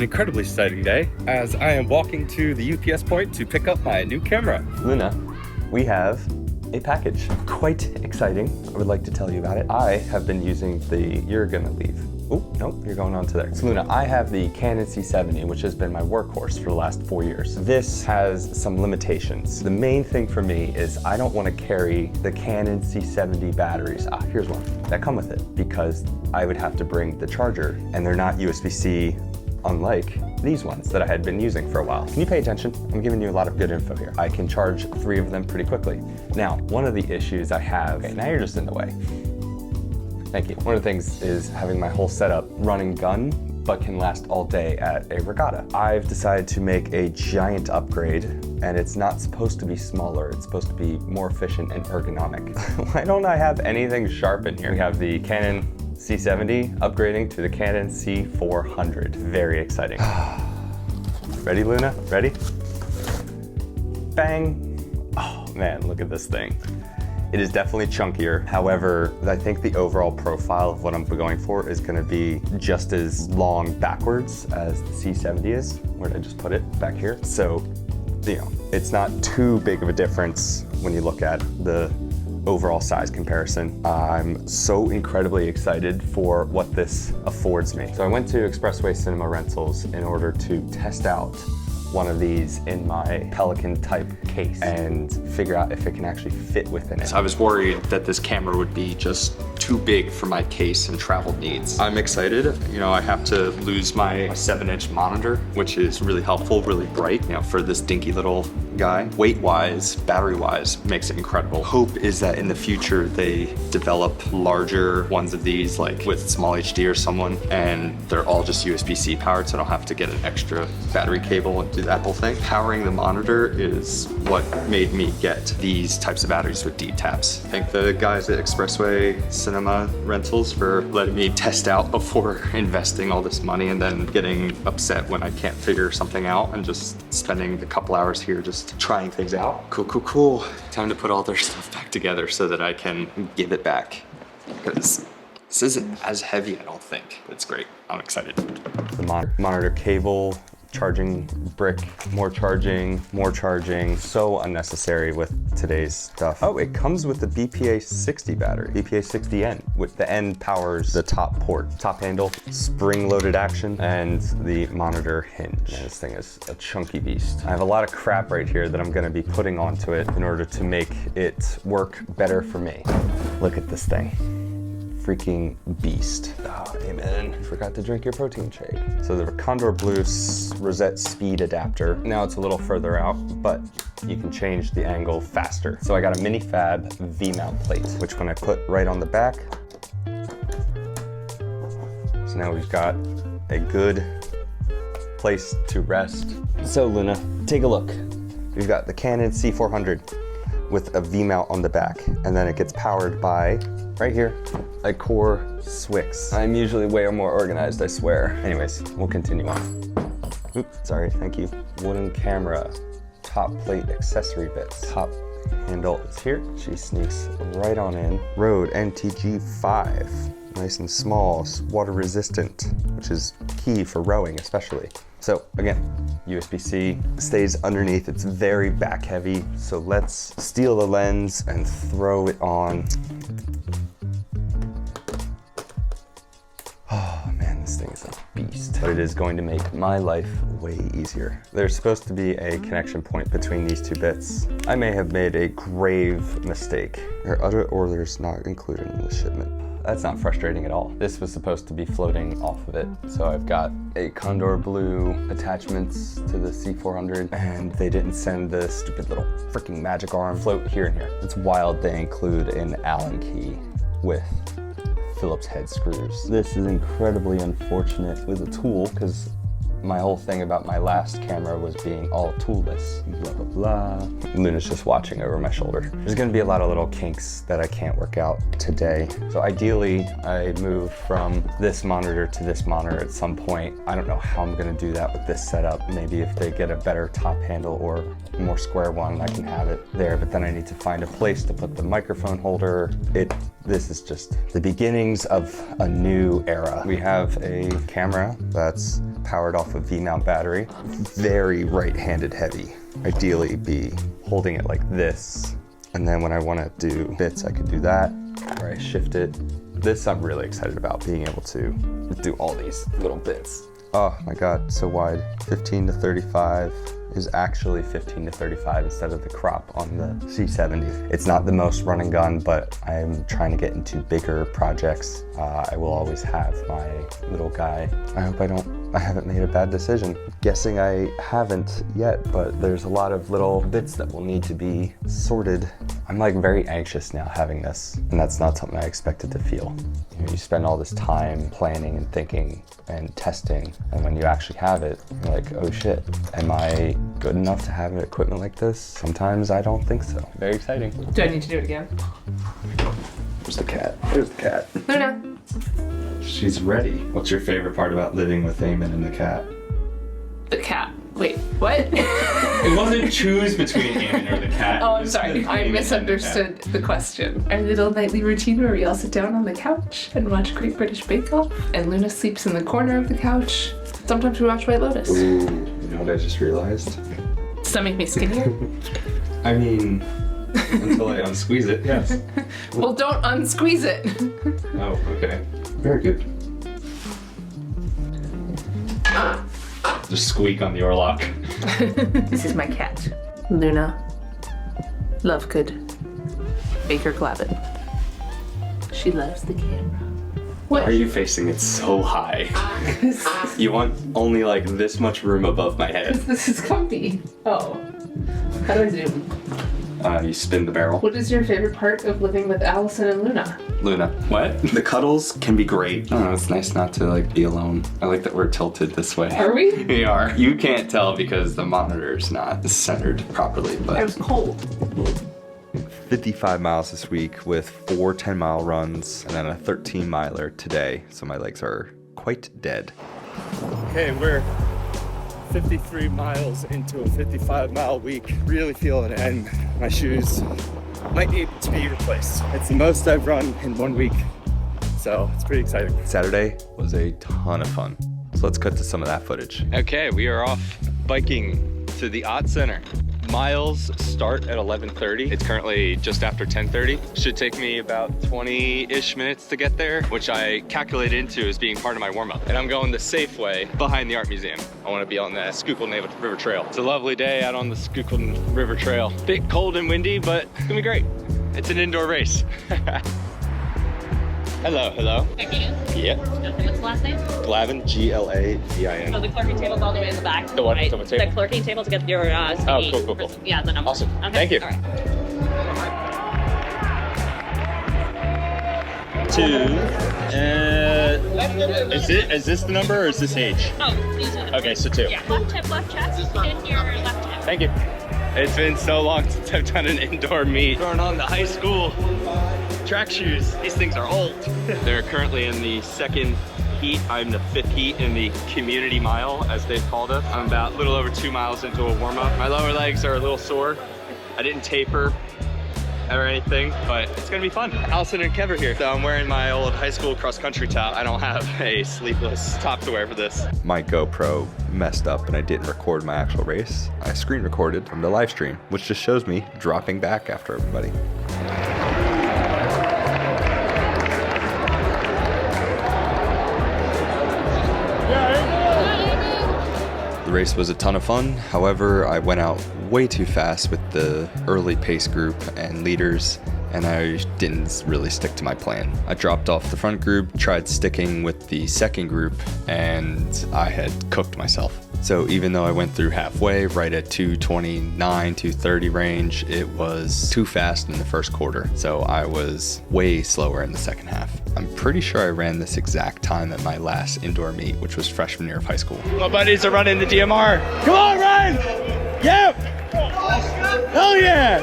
An incredibly exciting day as I am walking to the UPS point to pick up my new camera. Luna, we have a package. Quite exciting. I would like to tell you about it. I have been using you're gonna leave. Oh, nope, you're going on to there. So Luna, I have the Canon C70, which has been my workhorse for the last 4 years. This has some limitations. The main thing for me is I don't want to carry the Canon C70 batteries. Here's one that come with it, because I would have to bring the charger, and they're not USB-C, unlike these ones that I had been using for a while. Can you pay attention? I'm giving you a lot of good info here. I can charge 3 of them pretty quickly. Now, one of the issues I have, okay, now you're just in the way. Thank you. One of the things is having my whole setup running gun, but can last all day at a regatta. I've decided to make a giant upgrade, and it's not supposed to be smaller. It's supposed to be more efficient and ergonomic. Why don't I have anything sharp in here? We have the Canon C70 upgrading to the Canon C400. Very exciting. Ready, Luna? Ready? Bang. Oh man, look at this thing. It is definitely chunkier. However, I think the overall profile of what I'm going for is gonna be just as long backwards as the C70 is. Where did I just put it? Back here. So, you know, it's not too big of a difference when you look at the overall size comparison. I'm so incredibly excited for what this affords me. So I went to Expressway Cinema Rentals in order to test out one of these in my Pelican type case and figure out if it can actually fit within it. So I was worried that this camera would be just too big for my case and travel needs. I'm excited. You know, I have to lose my 7-inch monitor, which is really helpful, really bright, you know, for this dinky little guy. Weight-wise, battery-wise, makes it incredible. Hope is that in the future they develop larger ones of these, like with small HD or someone, and they're all just USB-C powered, so I don't have to get an extra battery cable and do that whole thing. Powering the monitor is what made me get these types of batteries with D taps. Thank the guys at Expressway Cinema Rentals for letting me test out before investing all this money and then getting upset when I can't figure something out and just spending a couple hours here just trying things out. Cool, cool, cool. Time to put all their stuff back together so that I can give it back. Because this isn't as heavy, I don't think, but it's great. I'm excited. The monitor cable, charging brick, more charging, so unnecessary with today's stuff. Oh, it comes with the BPA 60 battery, BPA 60N, with the N powers the top port, top handle, spring-loaded action, and the monitor hinge. Man, this thing is a chunky beast. I have a lot of crap right here that I'm gonna be putting onto it in order to make it work better for me. Look at this thing. Freaking beast. Oh, Eamon, you forgot to drink your protein shake. So the Condor Blue Rosette Speed Adapter. Now it's a little further out, but you can change the angle faster. So I got a mini fab V-mount plate, which when I put right on the back, so now we've got a good place to rest. So Luna, take a look. We've got the Canon C400 with a V-mount on the back, and then it gets powered by, right here, a Core Swix. I'm usually way more organized, I swear. Anyways, we'll continue on. Oops, sorry, thank you. Wooden camera, top plate accessory bits. Top handle is here. She sneaks right on in. Rode NTG5, nice and small, water resistant, which is key for rowing especially. So again, USB-C stays underneath. It's very back heavy. So let's steal the lens and throw it on. Oh man, this thing is a beast. But it is going to make my life way easier. There's supposed to be a connection point between these two bits. I may have made a grave mistake. There are other orders not included in the shipment. That's not frustrating at all. This was supposed to be floating off of it. So I've got a Condor Blue attachments to the C400, and they didn't send the stupid little freaking magic arm float here and here. It's wild they include an Allen key with Phillips head screws. This is incredibly unfortunate with a tool, because my whole thing about my last camera was being all toolless, blah, blah, blah. Luna's just watching over my shoulder. There's gonna be a lot of little kinks that I can't work out today. So ideally, I move from this monitor to this monitor at some point. I don't know how I'm gonna do that with this setup. Maybe if they get a better top handle or a more square one, I can have it there, but then I need to find a place to put the microphone holder. This is just the beginnings of a new era. We have a camera that's powered off a V-mount battery. Very right-handed heavy. Ideally be holding it like this. And then when I want to do bits, I could do that, where I shift it. This I'm really excited about, being able to do all these little bits. Oh my God, so wide. 15 to 35 is actually 15 to 35 instead of the crop on the C70. It's not the most run and gun, but I'm trying to get into bigger projects. I will always have my little guy. I hope I haven't made a bad decision. Guessing I haven't yet, but there's a lot of little bits that will need to be sorted. I'm like very anxious now having this, and that's not something I expected to feel. You know, you spend all this time planning and thinking and testing, and when you actually have it, you're like, oh shit, am I good enough to have equipment like this? Sometimes I don't think so. Very exciting. Do I need to do it again? Where's the cat? There's the cat. Luna. She's ready. What's your favorite part about living with Eamon and the cat? The cat. Wait, what? It wasn't choose between Eamon or the cat. Oh, I'm sorry. I misunderstood the question. Our little nightly routine where we all sit down on the couch and watch Great British Bake Off, and Luna sleeps in the corner of the couch. Sometimes we watch White Lotus. Ooh, you know what I just realized? Does that make me skinnier? I mean, until I unsqueeze it, yes. Well, don't unsqueeze it. Oh, okay. Very good. Just squeak on the door lock. This is my cat, Luna Lovegood Baker Glavin. She loves the camera. Why are you facing it so high? You want only like this much room above my head. This is comfy. Oh, how do I zoom? You spin the barrel. What is your favorite part of living with Allyson and Luna? Luna. What? The cuddles can be great. I don't know, it's nice not to like be alone. I like that we're tilted this way. Are we? We are. You can't tell because the monitor's not centered properly, but... I was cold. 55 miles this week with 4 10-mile runs and then a 13-miler today. So my legs are quite dead. Okay, we're 53 miles into a 55-mile week. Really feeling it, and my shoes might need to be replaced. It's the most I've run in 1 week, so it's pretty exciting. Saturday was a ton of fun. So let's cut to some of that footage. Okay, we are off biking to the Art Center. Miles start at 11:30. It's currently just after 10:30. Should take me about 20-ish minutes to get there, which I calculated into as being part of my warm-up. And I'm going the safe way behind the art museum. I want to be on the Schuylkill River Trail. It's a lovely day out on the Schuylkill River Trail. Bit cold and windy, but it's gonna be great. It's an indoor race. Hello, hello. Yeah. What's the last name? Glavin, Glavin. So the clerking table's all the way in the back. The what? Right? The what table? The clerking table to get your CD. Oh, cool. Yeah, the number. Awesome. Okay. Thank you. All right. 2. Is this the number or is this H? Oh, these are the Okay, so 2. Yeah, left hip, left chest, and your left hip. Thank you. It's been so long since I've done an indoor meet. Throwing on the high school track shoes. These things are old. They're currently in the second heat. I'm the 5th heat in the community mile, as they've called it. I'm about a little over 2 miles into a warm-up. My lower legs are a little sore. I didn't taper or anything, but it's gonna be fun. Allyson and Kev are here. So I'm wearing my old high school cross-country top. I don't have a sleeveless top to wear for this. My GoPro messed up and I didn't record my actual race. I screen recorded from the live stream, which just shows me dropping back after everybody. The race was a ton of fun. However, I went out way too fast with the early pace group and leaders, and I didn't really stick to my plan. I dropped off the front group, tried sticking with the second group, and I had cooked myself. So even though I went through halfway, right at 229, 230 range, it was too fast in the first quarter. So I was way slower in the second half. I'm pretty sure I ran this exact time at my last indoor meet, which was freshman year of high school. My buddies are running the DMR. Come on, run! Yep! Hell yeah!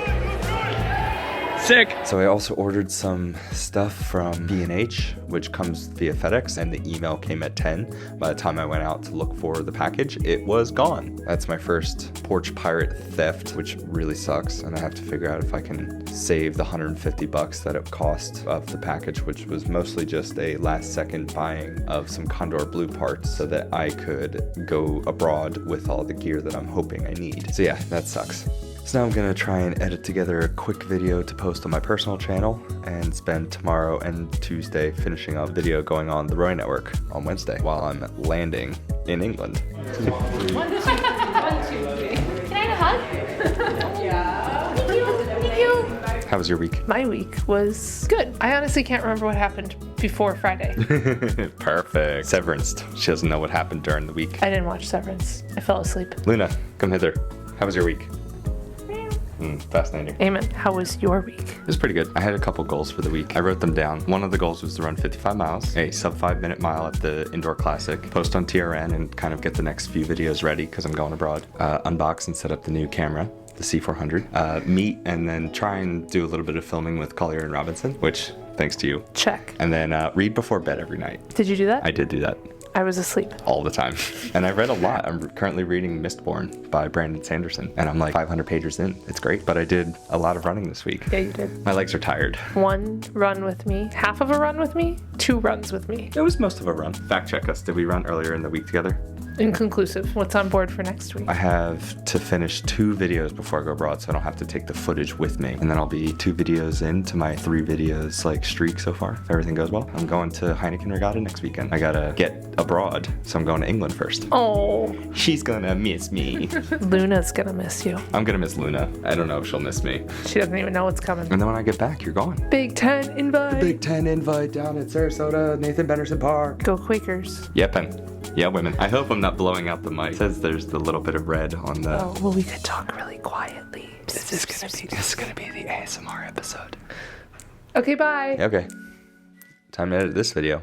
Sick. So I also ordered some stuff from B&H, which comes via FedEx, and the email came at 10. By the time I went out to look for the package, it was gone. That's my first porch pirate theft, which really sucks, and I have to figure out if I can save the $150 that it cost of the package, which was mostly just a last second buying of some Condor Blue parts so that I could go abroad with all the gear that I'm hoping I need. So yeah, that sucks. So now I'm gonna try and edit together a quick video to post on my personal channel and spend tomorrow and Tuesday finishing up video going on the Roy Network on Wednesday while I'm landing in England. One, two, three. Can I have a hug? Yeah. Thank you. Thank you. How was your week? My week was good. I honestly can't remember what happened before Friday. Perfect. Severance. She doesn't know what happened during the week. I didn't watch Severance. I fell asleep. Luna, come hither. How was your week? Fascinating. Eamon, how was your week? It was pretty good. I had a couple goals for the week. I wrote them down. One of the goals was to run 55 miles, a sub 5-minute mile at the Indoor Classic, post on TRN and kind of get the next few videos ready because I'm going abroad, unbox and set up the new camera, the C400, meet and then try and do a little bit of filming with Collier and Robinson, which thanks to you. Check. And then read before bed every night. Did you do that? I did do that. I was asleep. All the time. And I read a lot. I'm currently reading Mistborn by Brandon Sanderson, and I'm like 500 pages in. It's great, but I did a lot of running this week. Yeah, you did. My legs are tired. 1 run with me, half of a run with me, 2 runs with me. It was most of a run. Fact check us. Did we run earlier in the week together? Inconclusive. What's on board for next week? I have to finish 2 videos before I go abroad, so I don't have to take the footage with me. And then I'll be 2 videos into my 3 videos like streak so far, if everything goes well. I'm going to Heineken Regatta next weekend. I gotta get abroad, so I'm going to England first. Oh. She's gonna miss me. Luna's gonna miss you. I'm gonna miss Luna. I don't know if she'll miss me. She doesn't even know what's coming. And then when I get back, you're gone. Big 10 invite. Big 10 invite down at Sarasota, Nathan Benderson Park. Go Quakers. Yep, and yeah, women. I hope I'm not blowing out the mic. It says there's the little bit of red on the... Oh, well, we could talk really quietly. This is gonna be the ASMR episode. Okay, bye. Okay. Time to edit this video.